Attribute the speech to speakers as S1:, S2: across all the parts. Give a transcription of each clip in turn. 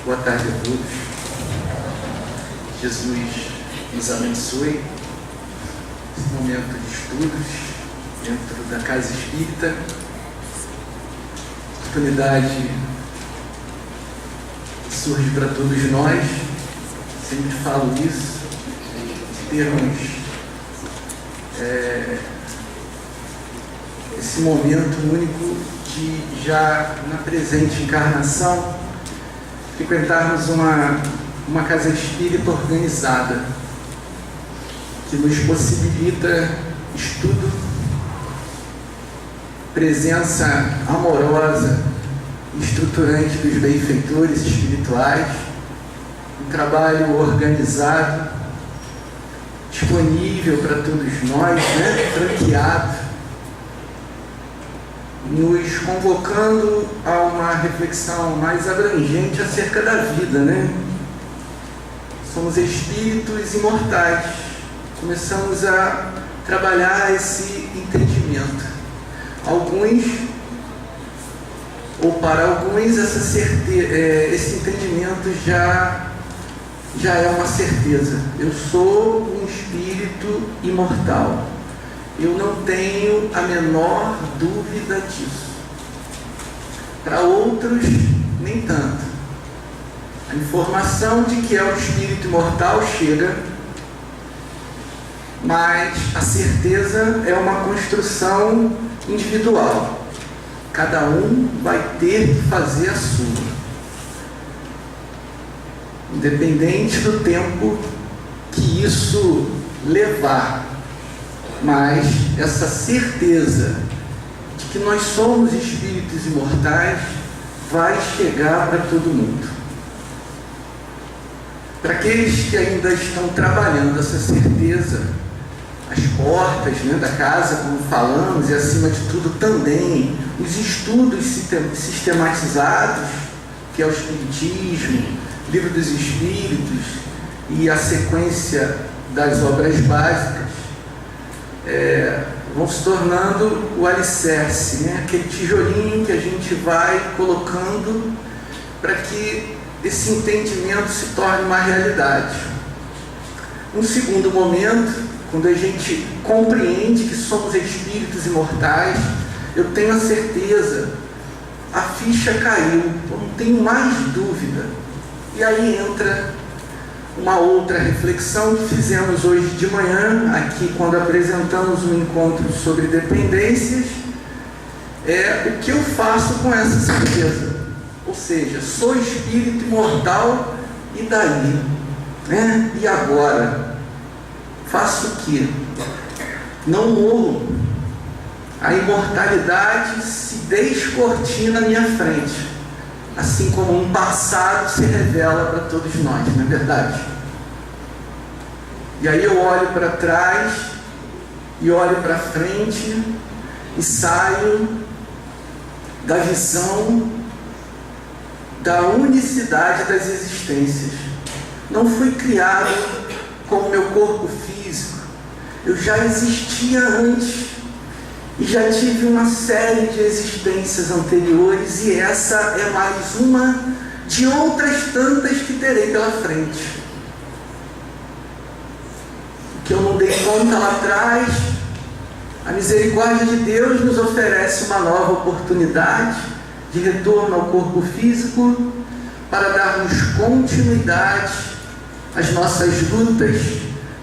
S1: Boa tarde a todos. Jesus nos abençoe esse momento de estudos dentro da Casa Espírita. Oportunidade surge para todos nós, sempre falo isso, de termos esse momento único de, já na presente encarnação, frequentarmos uma casa espírita organizada, que nos possibilita estudo, presença amorosa, estruturante dos benfeitores espirituais, um trabalho organizado, disponível para todos nós, franqueado, nos convocando a uma reflexão mais abrangente acerca da vida, Somos espíritos imortais. Começamos a trabalhar esse entendimento. Para alguns, esse entendimento já é uma certeza. Eu sou um espírito imortal. Eu não tenho a menor dúvida disso. Para outros, nem tanto. A informação de que é um espírito imortal chega, mas a certeza é uma construção individual. Cada um vai ter que fazer a sua, independente do tempo que isso levar. Mas essa certeza de que nós somos espíritos imortais vai chegar para todo mundo. Para aqueles que ainda estão trabalhando essa certeza, as portas da casa, como falamos, e acima de tudo também os estudos sistematizados, que é o Espiritismo, Livro dos Espíritos e a sequência das obras básicas, vão se tornando o alicerce, aquele tijolinho que a gente vai colocando para que esse entendimento se torne uma realidade. Um segundo momento, quando a gente compreende que somos espíritos imortais, eu tenho a certeza, a ficha caiu, eu não tenho mais dúvida. E aí entra uma outra reflexão que fizemos hoje de manhã, aqui quando apresentamos um encontro sobre dependências, o que eu faço com essa certeza. Ou seja, sou espírito imortal, e daí? E agora? Faço o quê? Não morro. A imortalidade se descortina à minha frente, assim como um passado se revela para todos nós, não é verdade? E aí eu olho para trás e olho para frente e saio da visão da unicidade das existências. Não fui criado com o meu corpo físico. Eu já existia antes e já tive uma série de existências anteriores, e essa é mais uma de outras tantas que terei pela frente. O que eu não dei conta lá atrás, a misericórdia de Deus nos oferece uma nova oportunidade de retorno ao corpo físico para darmos continuidade às nossas lutas,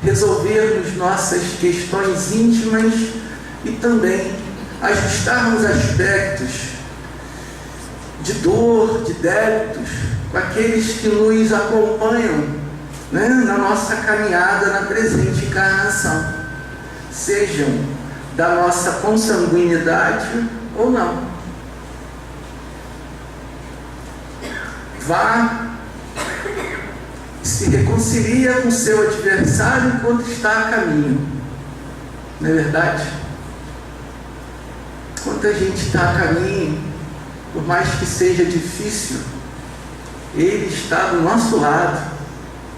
S1: resolvermos nossas questões íntimas e também ajustarmos aspectos de dor, de débitos, com aqueles que nos acompanham na nossa caminhada na presente encarnação, sejam da nossa consanguinidade ou não. Vá, se reconcilia com seu adversário enquanto está a caminho, não é verdade? Enquanto a gente está a caminho, por mais que seja difícil, Ele está do nosso lado.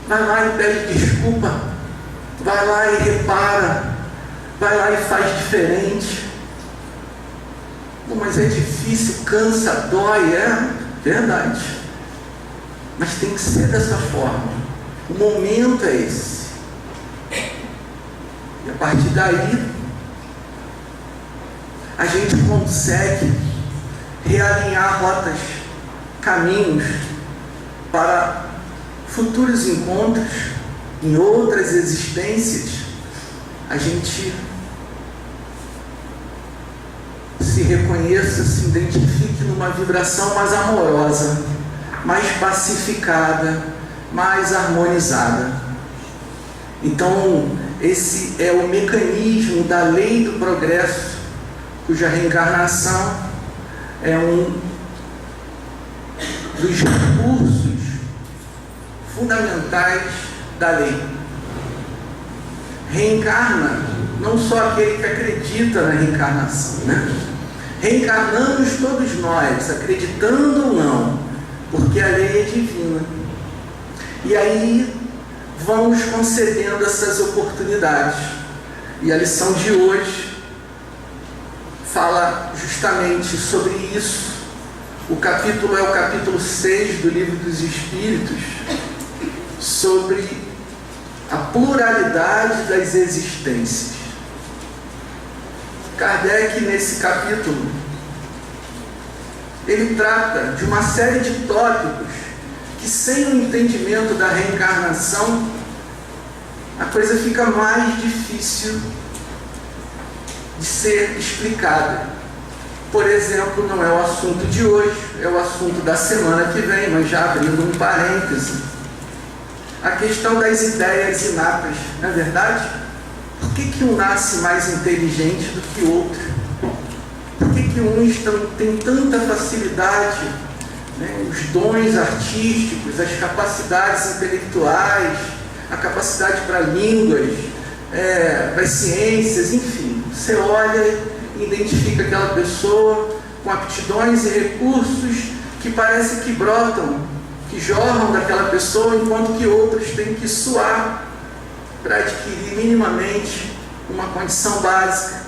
S1: Vai lá e pede desculpa, vai lá e repara, vai lá e faz diferente. Mas é difícil, cansa, dói, verdade. mas tem que ser dessa forma. O momento é esse. E a partir daí, a gente consegue realinhar rotas, caminhos para futuros encontros em outras existências. A gente se reconheça, se identifique numa vibração mais amorosa, mais pacificada, mais harmonizada. Então, esse é o mecanismo da lei do progresso, cuja reencarnação é um dos recursos fundamentais da lei. Reencarna não só aquele que acredita na reencarnação, né? Reencarnamos todos nós, acreditando ou não, porque a lei é divina. E aí vamos concedendo essas oportunidades. E a lição de hoje fala justamente sobre isso. O capítulo é o capítulo 6 do Livro dos Espíritos, sobre a pluralidade das existências. Kardec, nesse capítulo, ele trata de uma série de tópicos que, sem o entendimento da reencarnação, a coisa fica mais difícil de ser explicada. Por exemplo, não é o assunto de hoje, é o assunto da semana que vem, mas já abrindo um parêntese. A questão das ideias inatas, não é verdade? Por que um nasce mais inteligente do que o outro? Por que uns têm tanta facilidade, né? Os dons artísticos, as capacidades intelectuais, a capacidade para línguas, para as ciências, enfim. Você olha e identifica aquela pessoa com aptidões e recursos que parece que brotam, que jorram daquela pessoa, enquanto que outros têm que suar para adquirir minimamente uma condição básica.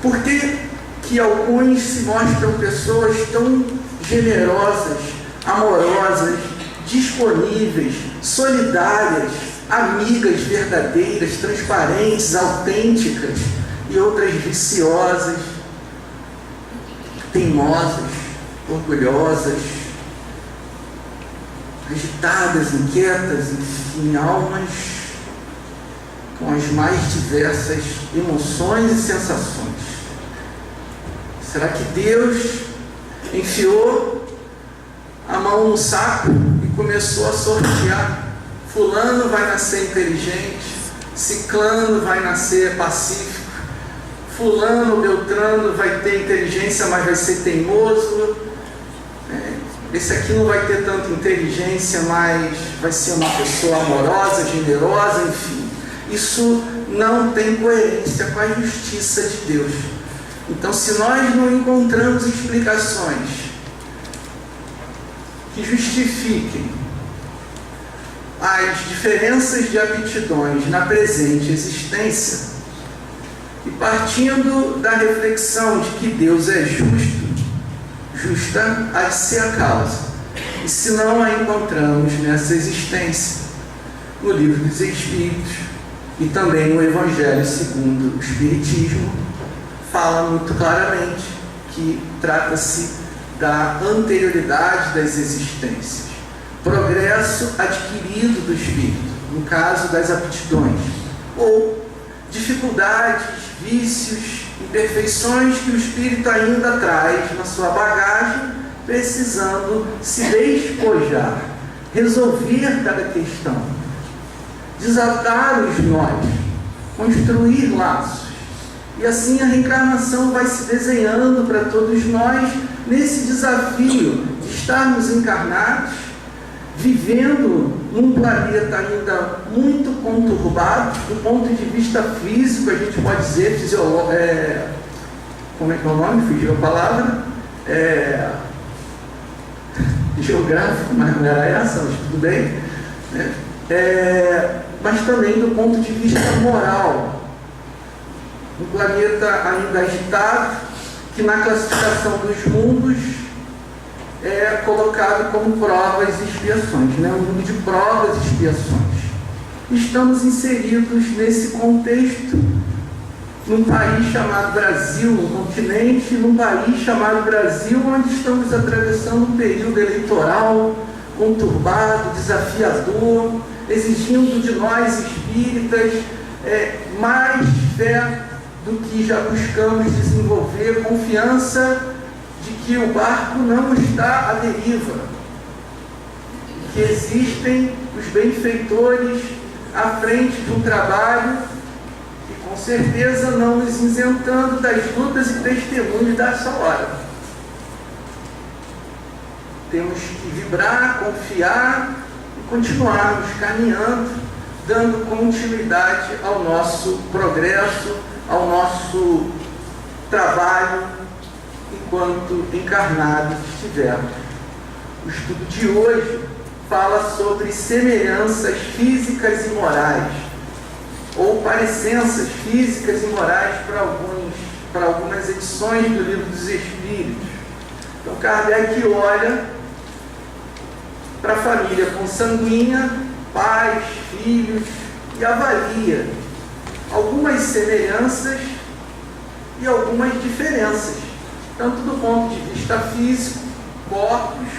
S1: Por que alguns se mostram pessoas tão generosas, amorosas, disponíveis, solidárias, amigas verdadeiras, transparentes, autênticas, e outras viciosas, teimosas, orgulhosas, agitadas, inquietas, enfim, almas com as mais diversas emoções e sensações? Será que Deus enfiou a mão no saco e começou a sortear? Fulano vai nascer inteligente, ciclano vai nascer pacífico, fulano, beltrano vai ter inteligência, mas vai ser teimoso, esse aqui não vai ter tanta inteligência, mas vai ser uma pessoa amorosa, generosa, enfim. Isso não tem coerência com a justiça de Deus. Então, se nós não encontramos explicações que justifiquem as diferenças de aptidões na presente existência, e partindo da reflexão de que Deus é justo, justa há de ser a causa. E se não a encontramos nessa existência, no Livro dos Espíritos e também no Evangelho segundo o Espiritismo, fala muito claramente que trata-se da anterioridade das existências, progresso adquirido do espírito, no caso das aptidões, ou dificuldades, vícios, imperfeições que o espírito ainda traz na sua bagagem, precisando se despojar, resolver cada questão, desatar os nós, construir laços. E assim a reencarnação vai se desenhando para todos nós nesse desafio de estarmos encarnados, vivendo num planeta ainda muito conturbado, do ponto de vista físico, a gente pode dizer, como é que é o nome? Fugiu a palavra? Geográfico, mas não era essa, mas tudo bem. Mas também do ponto de vista moral. Um planeta ainda agitado, que na classificação dos mundos é colocado colocado como provas e expiações, né? Um mundo de provas e expiações. Estamos inseridos nesse contexto, num país chamado Brasil, num continente, num país chamado Brasil, onde estamos atravessando um período eleitoral conturbado, desafiador, exigindo de nós espíritas mais fé do que já buscamos desenvolver, confiança de que o barco não está à deriva, que existem os benfeitores à frente de um trabalho e com certeza não nos isentando das lutas e testemunhos dessa hora. Temos que vibrar, confiar e continuarmos caminhando, dando continuidade ao nosso progresso, ao nosso trabalho enquanto encarnados estivermos. O estudo de hoje fala sobre semelhanças físicas e morais, ou parecenças físicas e morais para algumas edições do Livro dos Espíritos. Então Kardec olha para a família consanguínea, pais, filhos, e avalia algumas semelhanças e algumas diferenças, tanto do ponto de vista físico,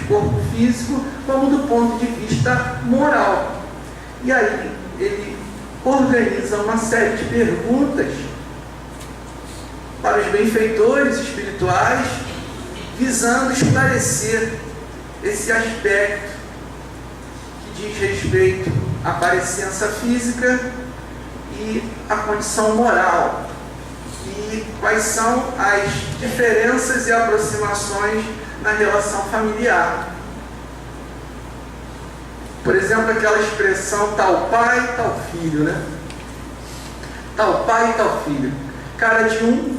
S1: corpo físico, como do ponto de vista moral. E aí ele organiza uma série de perguntas para os benfeitores espirituais, visando esclarecer esse aspecto que diz respeito à parecença física e à condição moral, e quais são as diferenças e aproximações na relação familiar. Por exemplo, aquela expressão tal pai, tal filho, né? Tal pai, tal filho. Cara de um,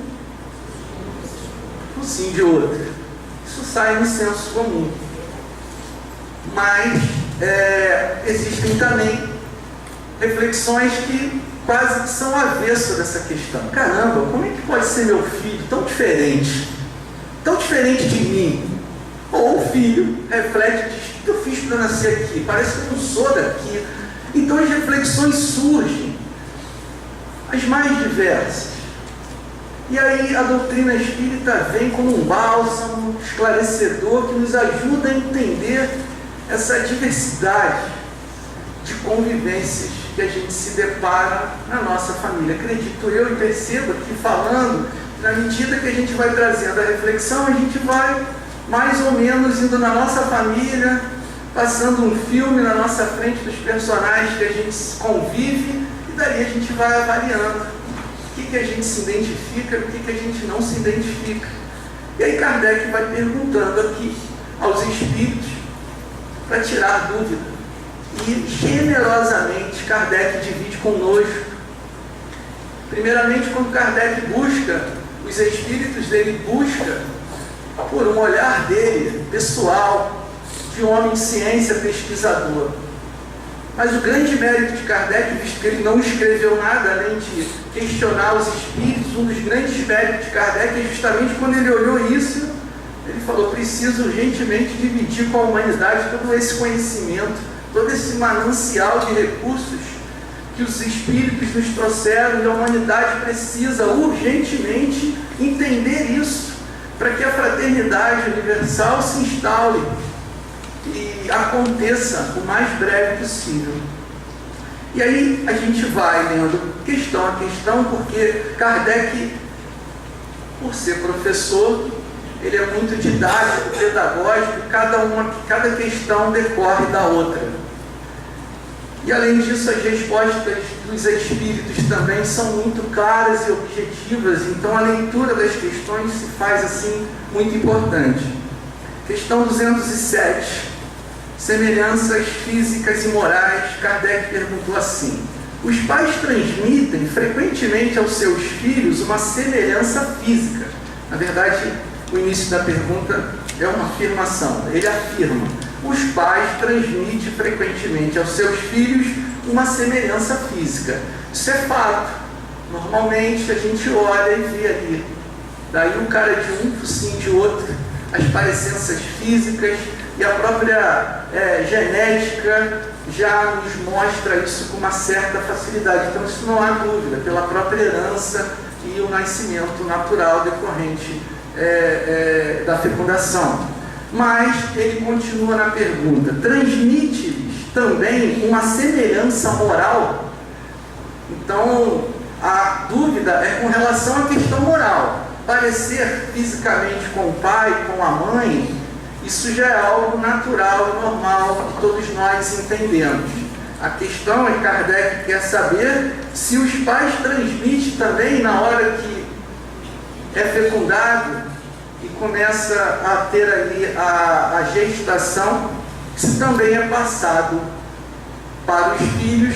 S1: focinho de outro. Isso sai no senso comum. Mas existem também reflexões que quase que são avesso dessa questão. Caramba, como é que pode ser meu filho tão diferente de mim? Ou o filho reflete, diz, o que eu fiz para nascer aqui? Parece que eu não sou daqui. Então as reflexões surgem, as mais diversas. E aí a doutrina espírita vem como um bálsamo esclarecedor que nos ajuda a entender essa diversidade de convivências que a gente se depara na nossa família. Acredito eu e percebo aqui falando, na medida que a gente vai trazendo a reflexão, a gente vai mais ou menos indo na nossa família, passando um filme na nossa frente dos personagens que a gente convive, e dali a gente vai avaliando o que a gente se identifica e o que a gente não se identifica. E aí Kardec vai perguntando aqui aos espíritos para tirar dúvida. E generosamente Kardec divide conosco. Primeiramente, quando Kardec busca, os espíritos dele busca por um olhar dele, pessoal, de homem de ciência, pesquisador. Mas o grande mérito de Kardec, visto que ele não escreveu nada além de questionar os espíritos, um dos grandes méritos de Kardec é justamente quando ele olhou isso, ele falou, preciso urgentemente dividir com a humanidade todo esse conhecimento, todo esse manancial de recursos que os espíritos nos trouxeram, e a humanidade precisa urgentemente entender isso, para que a fraternidade universal se instaure e aconteça o mais breve possível. E aí a gente vai lendo questão a questão, porque Kardec, por ser professor, ele é muito didático, pedagógico, cada questão decorre da outra. E além disso, as respostas dos espíritos também são muito claras e objetivas, então a leitura das questões se faz assim muito importante. Questão 207. Semelhanças físicas e morais. Kardec perguntou assim: os pais transmitem frequentemente aos seus filhos uma semelhança física? Na verdade, o início da pergunta é uma afirmação. Ele afirma: os pais transmitem frequentemente aos seus filhos uma semelhança física. Isso é fato. Normalmente a gente olha e vê ali, daí um cara de um, focinho de outro, as parecenças físicas e a própria genética já nos mostra isso com uma certa facilidade. Então isso não há dúvida, pela própria herança e o nascimento natural decorrente da fecundação. Mas ele continua na pergunta: transmite-lhes também uma semelhança moral? Então a dúvida é com relação à questão moral. Parecer fisicamente com o pai, com a mãe, isso já é algo natural e normal que todos nós entendemos. A questão é que Kardec quer saber se os pais transmitem também na hora que é fecundado e começa a ter ali a gestação, se também é passado para os filhos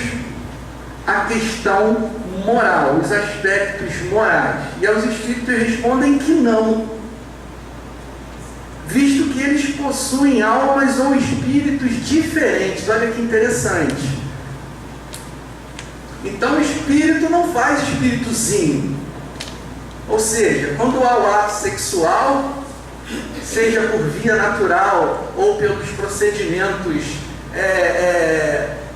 S1: a questão moral, os aspectos morais. E os espíritos respondem que não, visto que eles possuem almas ou espíritos diferentes. Olha que interessante. Então o espírito não faz espíritozinho. Ou seja, quando há o ato sexual, seja por via natural ou pelos procedimentos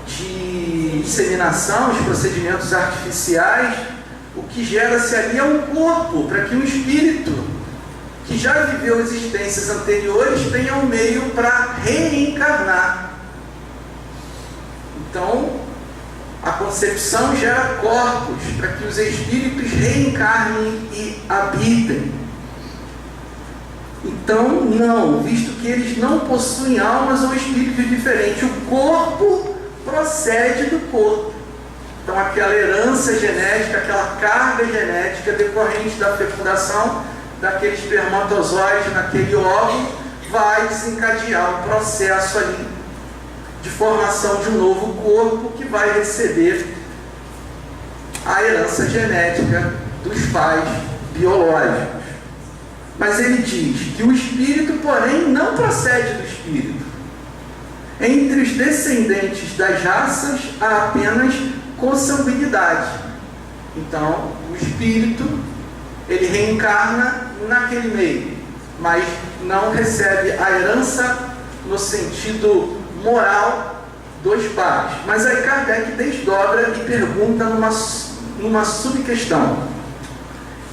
S1: de inseminação, os procedimentos artificiais, o que gera-se ali é um corpo, para que um espírito que já viveu existências anteriores tenha um meio para reencarnar. Então, a concepção gera corpos para que os espíritos reencarnem e habitem. Então, não, visto que eles não possuem almas ou espíritos diferentes, o corpo procede do corpo. Então, aquela herança genética, aquela carga genética decorrente da fecundação daquele espermatozoide naquele óvulo vai desencadear um processo ali de formação de um novo corpo que vai receber a herança genética dos pais biológicos. Mas ele diz que o espírito, porém, não procede do espírito. Entre os descendentes das raças há apenas consanguinidade. Então, o espírito, ele reencarna naquele meio, mas não recebe a herança no sentido moral dos pais. Mas aí Kardec desdobra e pergunta numa subquestão: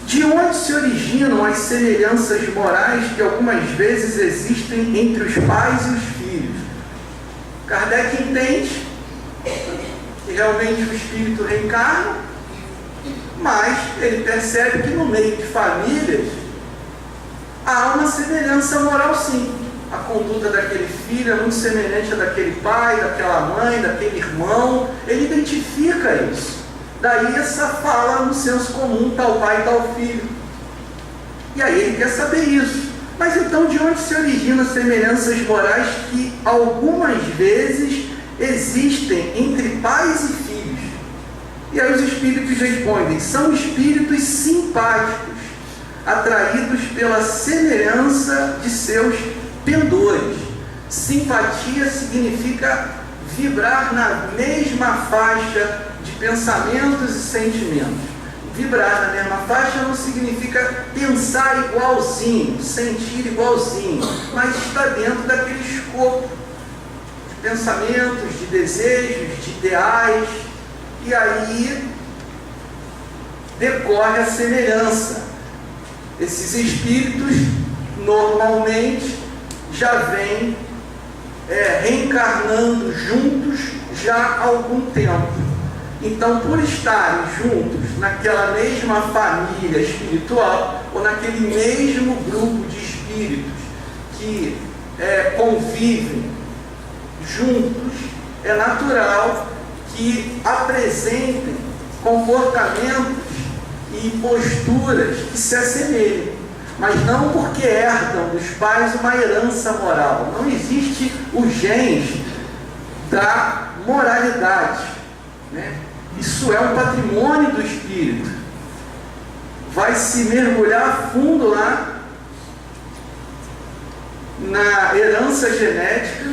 S1: de onde se originam as semelhanças morais que algumas vezes existem entre os pais e os filhos? Kardec entende que realmente o espírito reencarna, mas ele percebe que no meio de famílias há uma semelhança moral, sim. A conduta daquele filho é muito semelhante à daquele pai, daquela mãe, daquele irmão. Ele identifica isso. Daí essa fala no senso comum, tal pai, tal filho. E aí ele quer saber isso. Mas então de onde se originam semelhanças morais que algumas vezes existem entre pais e filhos? E aí os espíritos respondem: são espíritos simpáticos, atraídos pela semelhança de seus pendores. Simpatia significa vibrar na mesma faixa de pensamentos e sentimentos. Vibrar na mesma faixa não significa pensar igualzinho, sentir igualzinho, mas está dentro daquele escopo de pensamentos, de desejos, de ideais, e aí decorre a semelhança. Esses espíritos normalmente já vêm reencarnando juntos já há algum tempo. Então, por estarem juntos naquela mesma família espiritual, ou naquele mesmo grupo de espíritos que convivem juntos, é natural que apresentem comportamentos e posturas que se assemelhem, mas não porque herdam dos pais uma herança moral. Não existe o genes da moralidade, né? Isso é um patrimônio do espírito. Vai se mergulhar a fundo lá na herança genética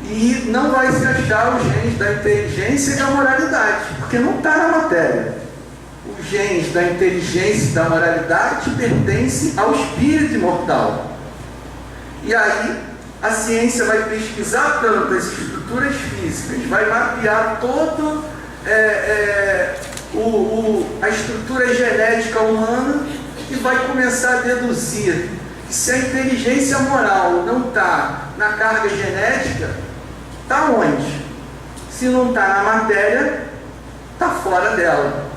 S1: e não vai se achar o genes da inteligência e da moralidade, porque não está na matéria. O genes da inteligência e da moralidade pertencem ao espírito imortal. E aí a ciência vai pesquisar tanto as estruturas físicas, vai mapear todo a estrutura genética humana e vai começar a deduzir que se a inteligência moral não está na carga genética, está onde? Se não está na matéria, está fora dela.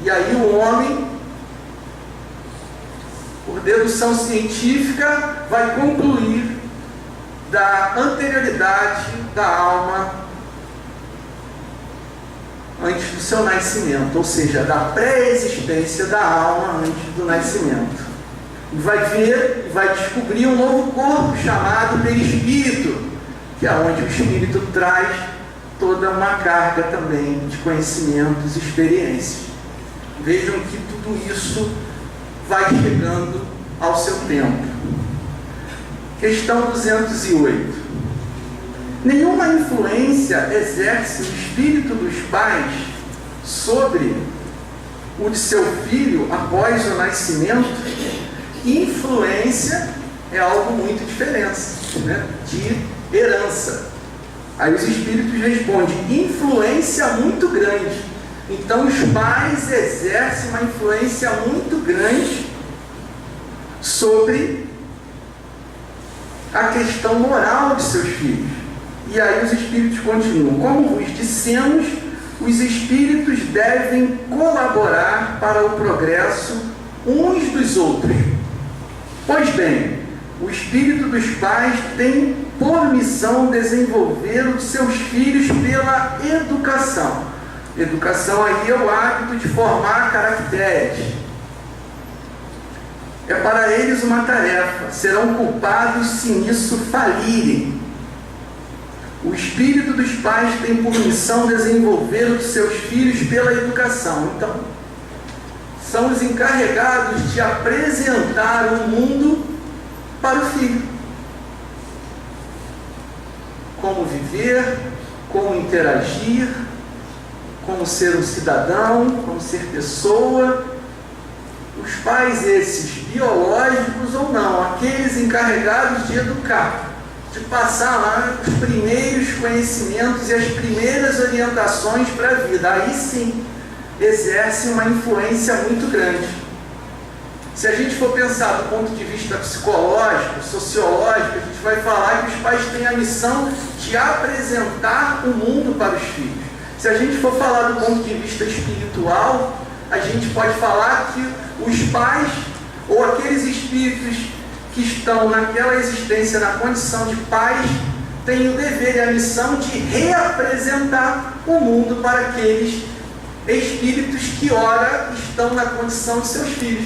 S1: E aí o homem, por dedução científica, vai concluir da anterioridade da alma antes do seu nascimento, ou seja, da pré-existência da alma antes do nascimento. Vai ver e vai descobrir um novo corpo chamado perispírito, que é onde o espírito traz toda uma carga também de conhecimentos e experiências. Vejam que tudo isso vai chegando ao seu tempo. Questão 208. Nenhuma influência exerce o espírito dos pais sobre o de seu filho após o nascimento. Influência é algo muito diferente, né, de herança. Aí os espíritos respondem: influência muito grande. Então os pais exercem uma influência muito grande sobre a questão moral de seus filhos. E aí os espíritos continuam: como vos dissemos, os espíritos devem colaborar para o progresso uns dos outros. Pois bem, o espírito dos pais tem por missão desenvolver os seus filhos pela educação. Educação aí é o hábito de formar caracteres. É para eles uma tarefa. Serão culpados se nisso falirem. O espírito dos pais tem por missão desenvolver os seus filhos pela educação. Então, são os encarregados de apresentar o mundo para o filho. Como viver, como interagir, como ser um cidadão, como ser pessoa. Os pais esses, biológicos ou não, aqueles encarregados de educar, de passar lá os primeiros conhecimentos e as primeiras orientações para a vida. Aí sim, exerce uma influência muito grande. Se a gente for pensar do ponto de vista psicológico, sociológico, a gente vai falar que os pais têm a missão de apresentar o mundo para os filhos. Se a gente for falar do ponto de vista espiritual, a gente pode falar que os pais, ou aqueles espíritos que estão naquela existência, na condição de pais, têm o dever e a missão de reapresentar o mundo para aqueles espíritos que ora estão na condição de seus filhos.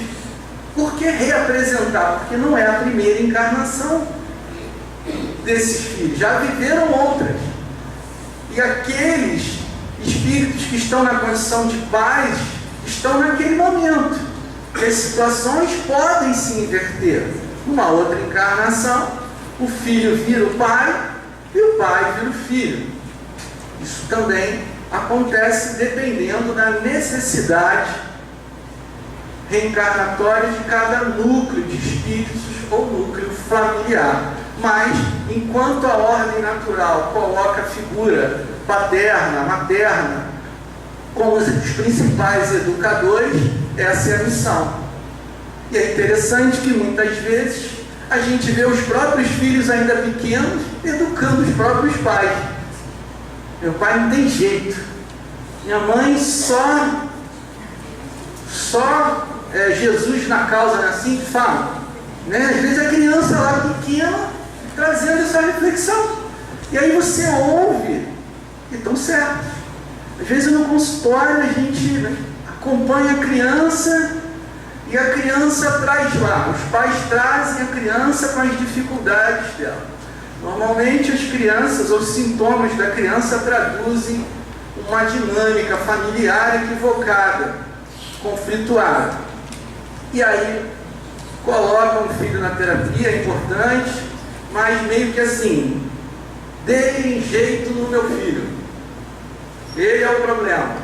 S1: Por que reapresentar? Porque não é a primeira encarnação desses filhos, já viveram outras. E aqueles espíritos que estão na condição de pais estão naquele momento. E as situações podem se inverter. Numa outra encarnação, o filho vira o pai e o pai vira o filho. Isso também acontece dependendo da necessidade reencarnatória de cada núcleo de espíritos ou núcleo familiar. Mas, enquanto a ordem natural coloca a figura paterna, materna, como os principais educadores, essa é a missão. E é interessante que muitas vezes a gente vê os próprios filhos ainda pequenos educando os próprios pais. Meu pai não tem jeito. Minha mãe só Jesus na causa, né? Assim que fala. Né? Às vezes a criança lá pequena trazendo essa reflexão. E aí você ouve e estão certos. Às vezes no consultório a gente acompanha a criança e a criança traz lá. Os pais trazem a criança com as dificuldades dela. Normalmente as crianças, ou os sintomas da criança traduzem uma dinâmica familiar equivocada, conflituada. E aí colocam o filho na terapia, é importante, mas meio que assim, deem jeito no meu filho. Ele é o problema.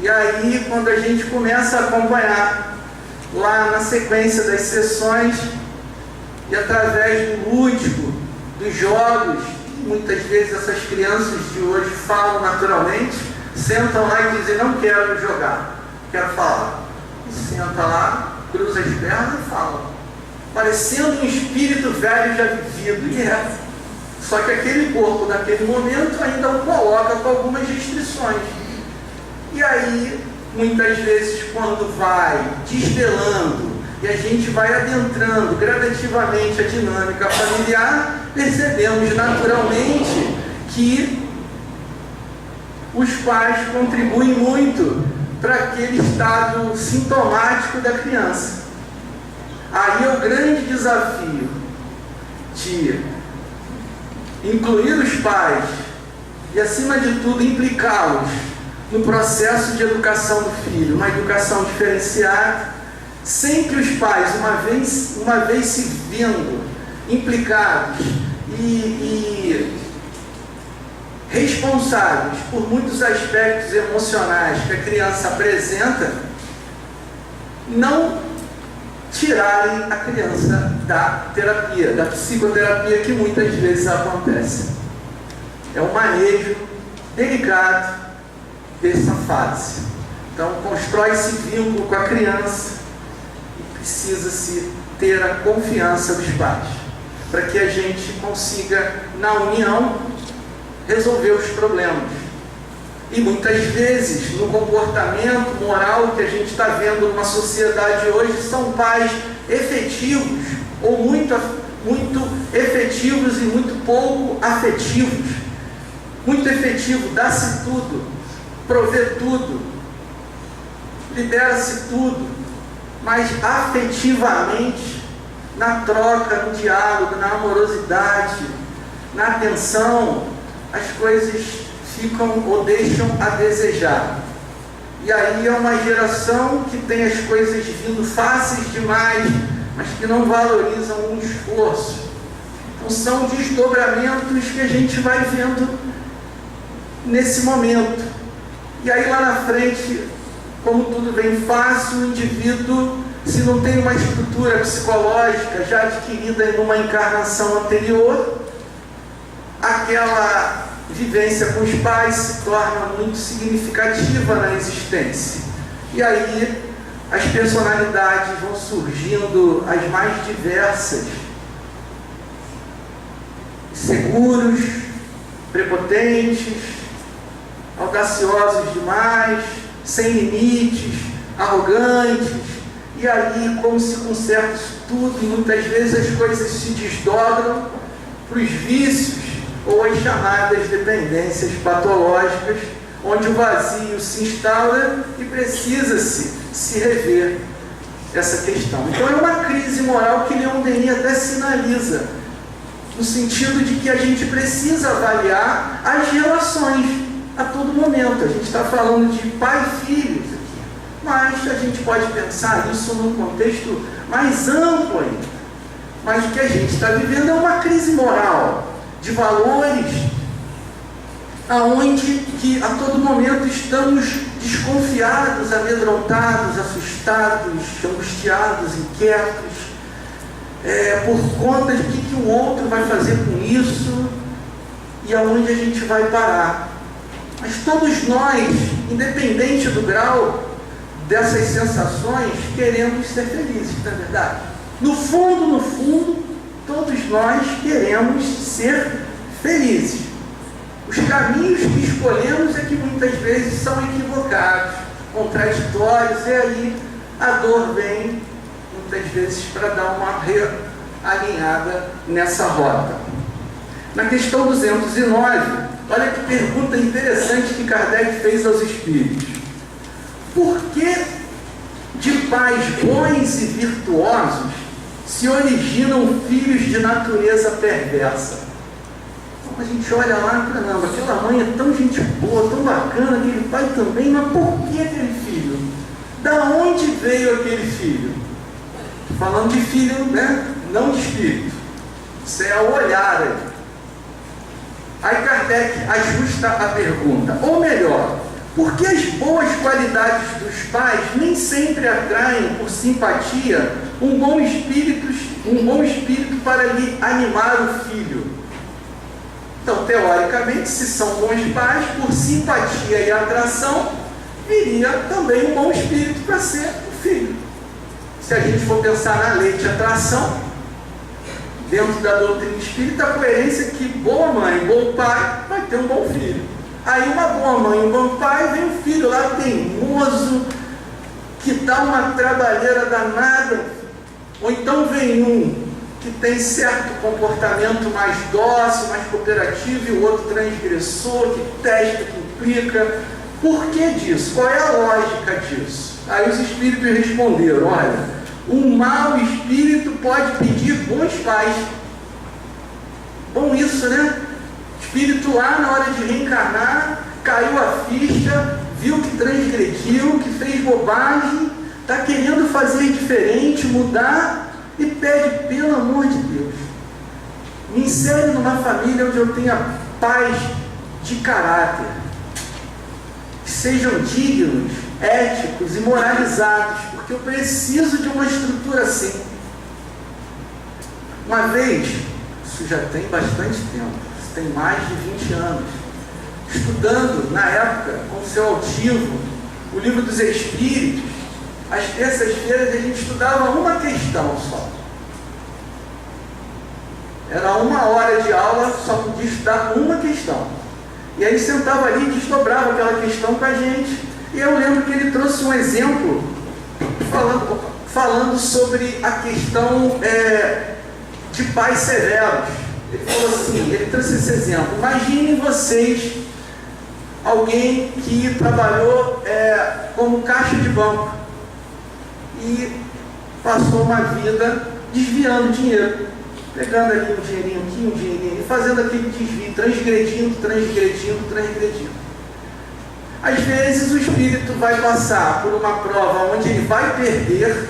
S1: E aí, quando a gente começa a acompanhar lá na sequência das sessões e através do lúdico, dos jogos, muitas vezes essas crianças de hoje falam naturalmente, sentam lá e dizem: não quero jogar, quero falar. E senta lá, cruza as pernas e fala, parecendo um espírito velho já vivido. E é. Só que aquele corpo, naquele momento, ainda o coloca com algumas restrições. E aí, muitas vezes, quando vai desvelando e a gente vai adentrando gradativamente a dinâmica familiar, percebemos naturalmente que os pais contribuem muito para aquele estado sintomático da criança. Aí é o grande desafio de incluir os pais e, acima de tudo, implicá-los no processo de educação do filho, uma educação diferenciada, sem que os pais, uma vez se vendo implicados e responsáveis por muitos aspectos emocionais que a criança apresenta, não tirarem a criança da terapia, da psicoterapia que muitas vezes acontece. É um manejo delicado dessa fase. Então, constrói-se vínculo com a criança e precisa-se ter a confiança dos pais, para que a gente consiga, na união, resolver os problemas. E muitas vezes, no comportamento moral que a gente está vendo numa sociedade hoje, são pais efetivos, ou muito efetivos e muito pouco afetivos. Muito efetivo, dá-se tudo, provê tudo, libera-se tudo, mas afetivamente, na troca, no diálogo, na amorosidade, na atenção, as coisas ficam ou deixam a desejar. E aí é uma geração que tem as coisas vindo fáceis demais, mas que não valorizam o esforço. Então são desdobramentos que a gente vai vendo nesse momento. E aí lá na frente, como tudo vem fácil, o indivíduo, se não tem uma estrutura psicológica já adquirida em uma encarnação anterior, aquela vivência com os pais se torna muito significativa na existência. E aí as personalidades vão surgindo as mais diversas, seguros, prepotentes, audaciosos demais, sem limites, arrogantes. E aí, como se conserta isso tudo, e muitas vezes as coisas se desdobram para os vícios ou as chamadas dependências patológicas, onde o vazio se instala e precisa-se rever essa questão. Então é uma crise moral que Leon Denis até sinaliza, no sentido de que a gente precisa avaliar as relações a todo momento. A gente está falando de pai e filhos aqui, mas a gente pode pensar isso num contexto mais amplo ainda. Mas o que a gente está vivendo é uma crise moral, de valores, aonde que a todo momento estamos desconfiados, amedrontados, assustados, angustiados, inquietos, por conta de que o outro vai fazer com isso e aonde a gente vai parar. Mas todos nós, independente do grau dessas sensações, queremos ser felizes, não é verdade? No fundo, todos nós queremos ser felizes. Os caminhos que escolhemos é que muitas vezes são equivocados, contraditórios, e aí a dor vem muitas vezes para dar uma realinhada nessa rota. Na questão 209, olha que pergunta interessante que Kardec fez aos espíritos. Por que de pais bons e virtuosos se originam filhos de natureza perversa? Então, a gente olha lá, caramba, aquela mãe é tão gente boa, tão bacana, aquele pai também, mas por que aquele filho? Da onde veio aquele filho? Falando de filho, né? Não de espírito. Isso é o olhar aí. Aí Kardec ajusta a pergunta, ou melhor, Porque as boas qualidades dos pais nem sempre atraem por simpatia um bom espírito para lhe animar o filho. Então, teoricamente, se são bons pais, por simpatia e atração, viria também um bom espírito para ser o filho. Se a gente for pensar na lei de atração, dentro da doutrina espírita, a coerência é que boa mãe, bom pai, vai ter um bom filho. Aí uma boa mãe e um bom pai, vem um filho lá teimoso, que dá uma trabalheira danada, ou então vem um que tem certo comportamento mais dócil, mais cooperativo, e o outro transgressor, que testa, que implica. Por que disso? Qual é a lógica disso? Aí os espíritos responderam: olha, um mau espírito pode pedir bons pais. Bom isso, né? Espírito lá na hora de reencarnar, caiu a ficha, viu que transgrediu, que fez bobagem, está querendo fazer diferente, mudar, e pede, pelo amor de Deus, me insere numa família onde eu tenha pais de caráter, que sejam dignos, éticos e moralizados, porque eu preciso de uma estrutura assim. Uma vez, isso já tem bastante tempo, isso tem mais de 20 anos, estudando na época com o seu altivo o Livro dos Espíritos, às terças-feiras a gente estudava uma questão só. Era 1 hora de aula, só podia estudar uma questão. E aí sentava ali e desdobrava aquela questão com a gente. E eu lembro que ele trouxe um exemplo falando sobre a questão de pais severos. Ele falou assim, ele trouxe esse exemplo: imaginem vocês alguém que trabalhou como caixa de banco e passou uma vida desviando dinheiro, pegando ali um dinheirinho aqui, um dinheirinho ali, fazendo aquele desvio, transgredindo. Às vezes o espírito vai passar por uma prova onde ele vai perder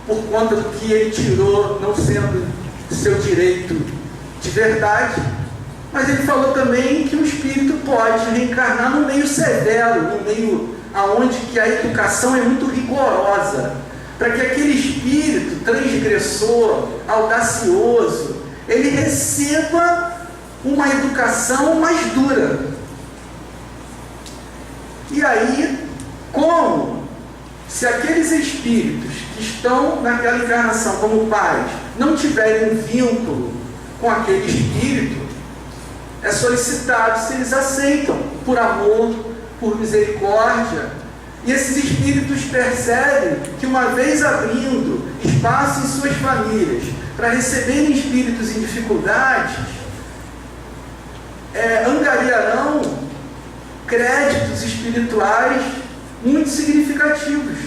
S1: por conta do que ele tirou, não sendo seu direito de verdade, mas ele falou também que o espírito pode reencarnar no meio severo, no meio aonde que a educação é muito rigorosa, para que aquele espírito transgressor, audacioso, ele receba uma educação mais dura. E aí, como se aqueles espíritos que estão naquela encarnação como pais não tiverem um vínculo com aquele espírito, é solicitado se eles aceitam, por amor, por misericórdia. E esses espíritos percebem que, uma vez abrindo espaço em suas famílias para receberem espíritos em dificuldades, angariarão créditos espirituais muito significativos,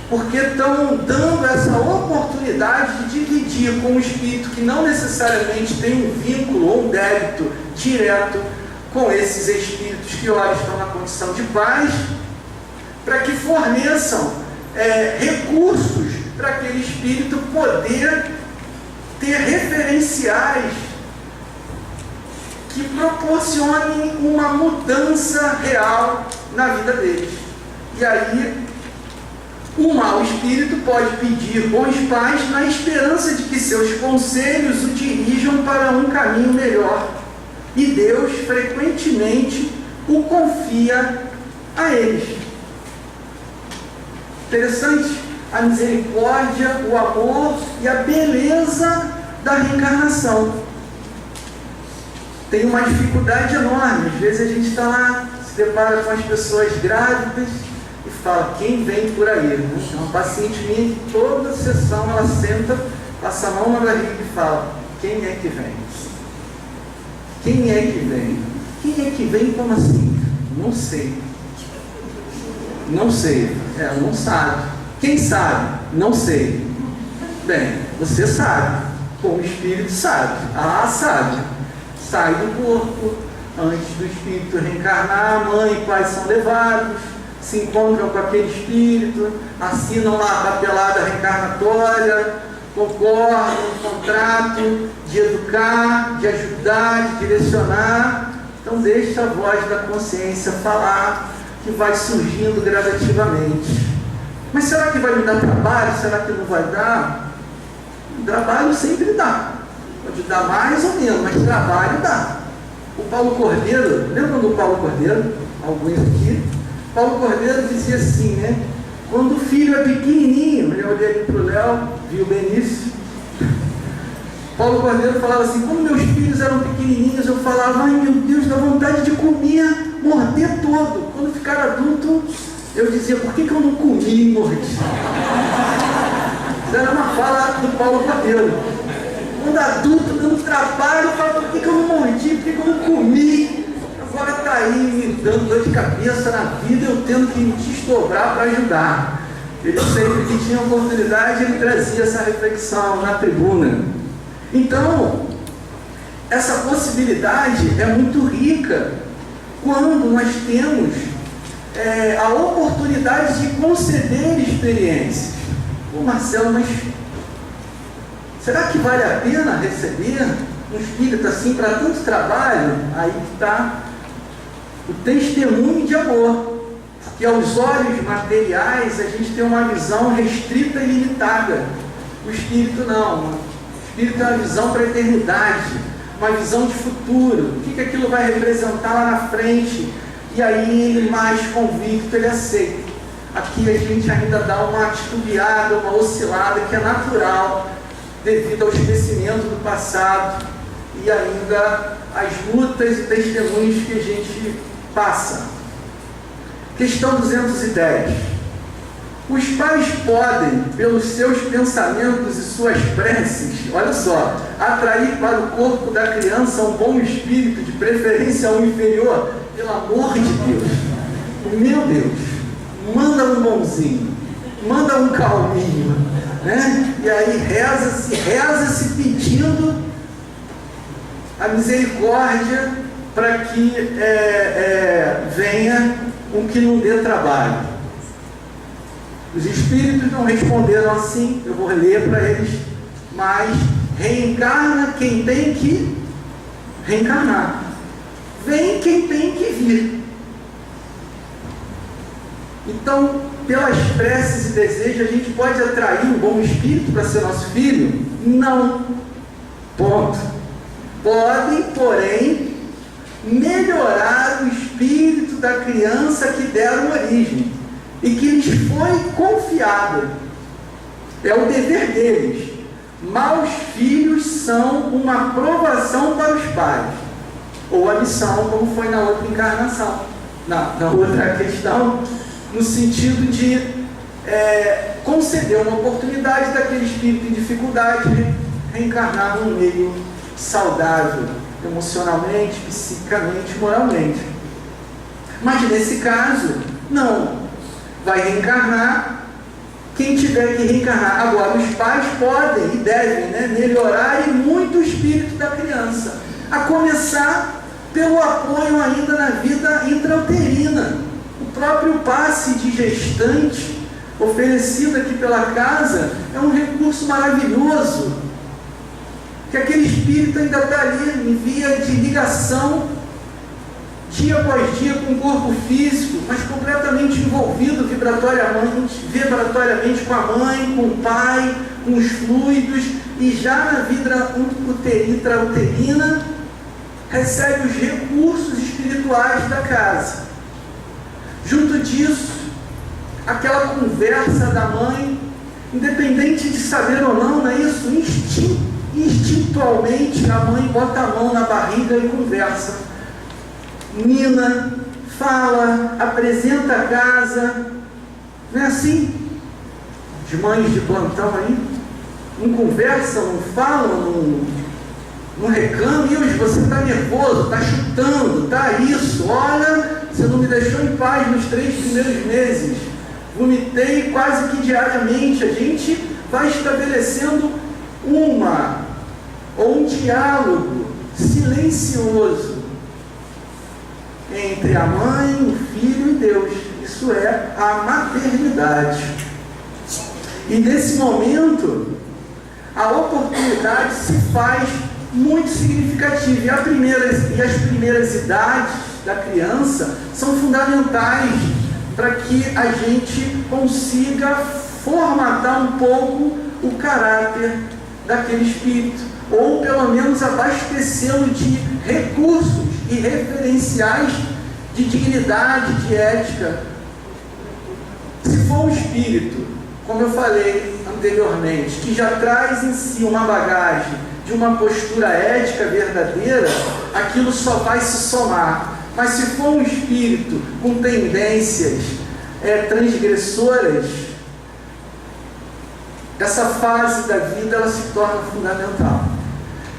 S1: porque estão dando essa oportunidade de dividir com um espírito que não necessariamente tem um vínculo ou um débito direto com esses espíritos que ora estão na condição de paz, para que forneçam recursos para aquele espírito poder ter referenciais que proporcionem uma mudança real na vida deles. E aí, o mau espírito pode pedir bons pais na esperança de que seus conselhos o dirijam para um caminho melhor. E Deus frequentemente o confia a eles. Interessante, a misericórdia, o amor e a beleza da reencarnação. Tem uma dificuldade enorme. Às vezes a gente está lá, se depara com as pessoas grávidas e fala: quem vem por aí? Né? Uma paciente minha, toda sessão ela senta, passa a mão na barriga e fala: quem é que vem? Quem é que vem? Quem é que vem? Como assim? Não sei. Não sei. Não sabe. Quem sabe? Não sei. Bem, você sabe. Como espírito sabe. Sabe. Sai do corpo. Antes do espírito reencarnar, a mãe e pai são levados, se encontram com aquele espírito, assinam lá a papelada reencarnatória, concordam no contrato de educar, de ajudar, de direcionar. Então deixa a voz da consciência falar, que vai surgindo gradativamente. Mas será que vai me dar trabalho? Será que não vai dar? Trabalho sempre dá. Pode dar mais ou menos, mas trabalho dá. O Paulo Cordeiro, lembram do Paulo Cordeiro? Alguns aqui. Paulo Cordeiro dizia assim, né? Quando o filho é pequenininho, eu olhei ali para o Léo, vi o Benício. Paulo Cordeiro falava assim, quando meus filhos eram pequenininhos, eu falava, ai meu Deus, dá vontade de comer, morder todo. Quando ficar adulto, eu dizia, por que eu não comi e mordi? Isso era uma fala do Paulo Cordeiro. Quando adulto, dando trabalho, eu falava, por que eu não mordi, por que eu não comi? Agora está aí me dando dor de cabeça na vida, eu tendo que me desdobrar para ajudar. Ele sempre que tinha oportunidade, ele trazia essa reflexão na tribuna. Então, essa possibilidade é muito rica quando nós temos a oportunidade de conceder experiências. Ô Marcelo, mas será que vale a pena receber um espírito assim para tanto trabalho? Aí está o testemunho de amor. Porque aos olhos materiais a gente tem uma visão restrita e limitada. O espírito não. O espírito é uma visão para a eternidade, uma visão de futuro. O que aquilo vai representar lá na frente? E aí ele mais convicto, ele aceita. Aqui a gente ainda dá uma titubeada, uma oscilada que é natural devido ao esquecimento do passado e ainda as lutas e testemunhos que a gente passa. Questão 210. Os pais podem, pelos seus pensamentos e suas preces, olha só, atrair para o corpo da criança um bom espírito, de preferência um inferior, pelo amor de Deus. Meu Deus, manda um bonzinho, manda um calminho, né? E aí reza-se pedindo a misericórdia para que venha um que não dê trabalho. Os espíritos não responderam assim, eu vou ler para eles, mas reencarna quem tem que reencarnar. Vem quem tem que vir. Então, pelas preces e desejos, a gente pode atrair um bom espírito para ser nosso filho? Não. Ponto. Podem, porém, melhorar o espírito da criança que deram origem e que lhes foi confiado. É o dever deles. Maus filhos são uma provação para os pais, ou a missão, como foi na outra encarnação, na outra questão, no sentido de conceder uma oportunidade daquele espírito em dificuldade de reencarnar num meio saudável, emocionalmente, psicicamente, moralmente. Mas nesse caso, não. Vai reencarnar quem tiver que reencarnar. Agora, os pais podem e devem, melhorar e muito o espírito da criança. A começar pelo apoio ainda na vida intrauterina. O próprio passe de gestante oferecido aqui pela casa é um recurso maravilhoso. Que aquele espírito ainda está ali em via de ligação dia após dia com o corpo físico, mas completamente envolvido vibratoriamente com a mãe, com o pai, com os fluidos, e já na vida intrauterina recebe os recursos espirituais da casa. Junto disso, aquela conversa da mãe, independente de saber ou não, é isso? Instintualmente a mãe bota a mão na barriga e conversa. Nina, fala, apresenta a casa, não é assim? As mães de plantão aí, não conversam, não falam, não reclamam, e hoje você está nervoso, está chutando, está isso, olha, você não me deixou em paz nos 3 primeiros meses, vomitei quase que diariamente. A gente vai estabelecendo um diálogo silencioso entre a mãe, o filho e Deus. Isso é a maternidade. E nesse momento, a oportunidade se faz muito significativa. E as primeiras idades da criança são fundamentais para que a gente consiga formatar um pouco o caráter daquele espírito, ou pelo menos abastecê-lo de recursos e referenciais de dignidade, de ética. Se for um espírito, como eu falei anteriormente, que já traz em si uma bagagem de uma postura ética verdadeira, aquilo só vai se somar. Mas se for um espírito com tendências transgressoras, essa fase da vida ela se torna fundamental.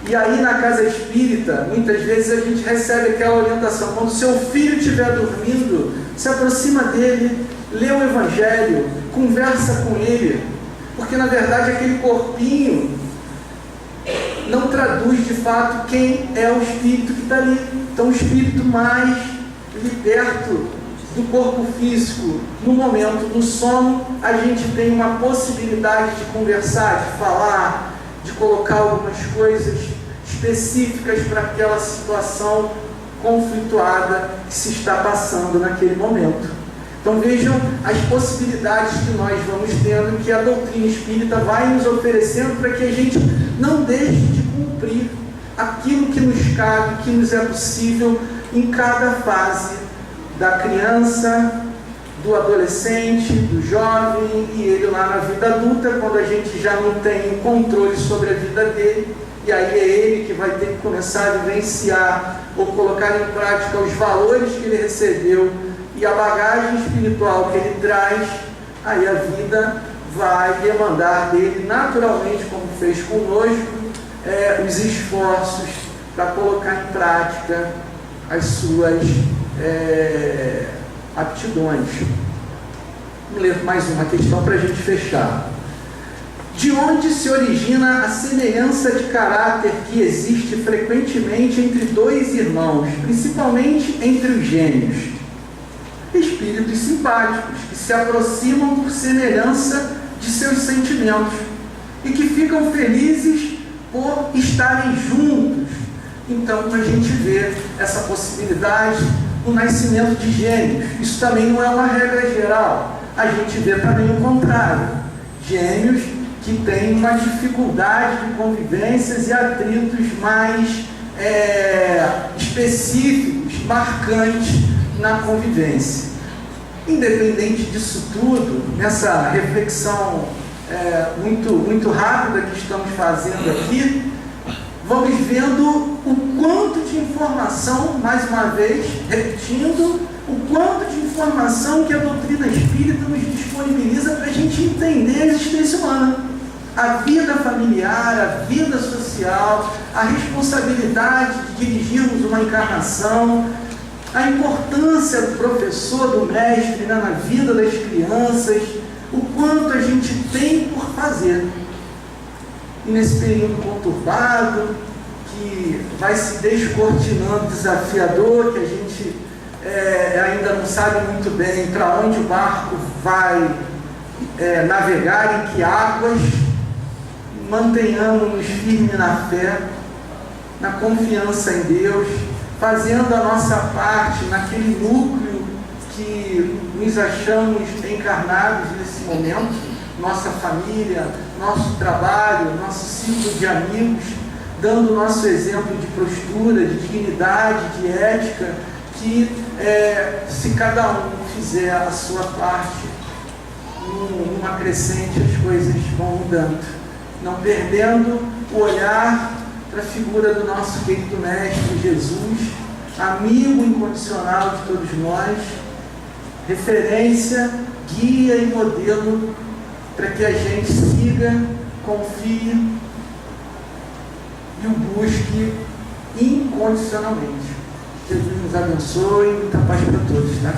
S1: E aí na casa espírita, muitas vezes a gente recebe aquela orientação: quando seu filho estiver dormindo, se aproxima dele, lê o Evangelho, conversa com ele, porque na verdade aquele corpinho não traduz de fato quem é o espírito que está ali. Então o espírito mais liberto do corpo físico, no momento do sono, a gente tem uma possibilidade de conversar, de falar, de colocar algumas coisas específicas para aquela situação conflituada que se está passando naquele momento. Então vejam as possibilidades que nós vamos tendo, que a doutrina espírita vai nos oferecendo para que a gente não deixe de cumprir aquilo que nos cabe, que nos é possível em cada fase da criança, do adolescente, do jovem, e ele lá na vida adulta, quando a gente já não tem o controle sobre a vida dele, e aí é ele que vai ter que começar a vivenciar ou colocar em prática os valores que ele recebeu e a bagagem espiritual que ele traz. Aí a vida vai demandar dele, naturalmente, como fez conosco, os esforços para colocar em prática as suas aptidões. Vamos ler mais uma questão para a gente fechar. De onde se origina a semelhança de caráter que existe frequentemente entre dois irmãos, principalmente entre os gêmeos? Espíritos simpáticos, que se aproximam por semelhança de seus sentimentos e que ficam felizes por estarem juntos. Então a gente vê essa possibilidade no nascimento de gêmeos. Isso também não é uma regra geral. A gente vê também o contrário. Gêmeos que têm uma dificuldade de convivências e atritos mais específicos, marcantes na convivência. Independente disso tudo, nessa reflexão muito rápida que estamos fazendo aqui, vamos vendo o quanto de informação, mais uma vez, repetindo, o quanto de informação que a doutrina espírita nos disponibiliza para a gente entender a existência humana, a vida familiar, a vida social, a responsabilidade de dirigirmos uma encarnação, a importância do professor, do mestre, na vida das crianças, o quanto a gente tem por fazer. E nesse período conturbado, que vai se descortinando, desafiador, que a gente ainda não sabe muito bem para onde o barco vai navegar, em que águas, mantenhamos-nos firmes na fé, na confiança em Deus, fazendo a nossa parte naquele núcleo que nos achamos encarnados nesse momento, nossa família, nosso trabalho, nosso ciclo de amigos, dando o nosso exemplo de postura, de dignidade, de ética, que se cada um fizer a sua parte, numa crescente as coisas vão mudando, não perdendo o olhar para a figura do nosso querido Mestre Jesus, amigo incondicional de todos nós, referência, guia e modelo para que a gente siga, confie e o busque incondicionalmente. Jesus nos abençoe e muita paz para todos, tá?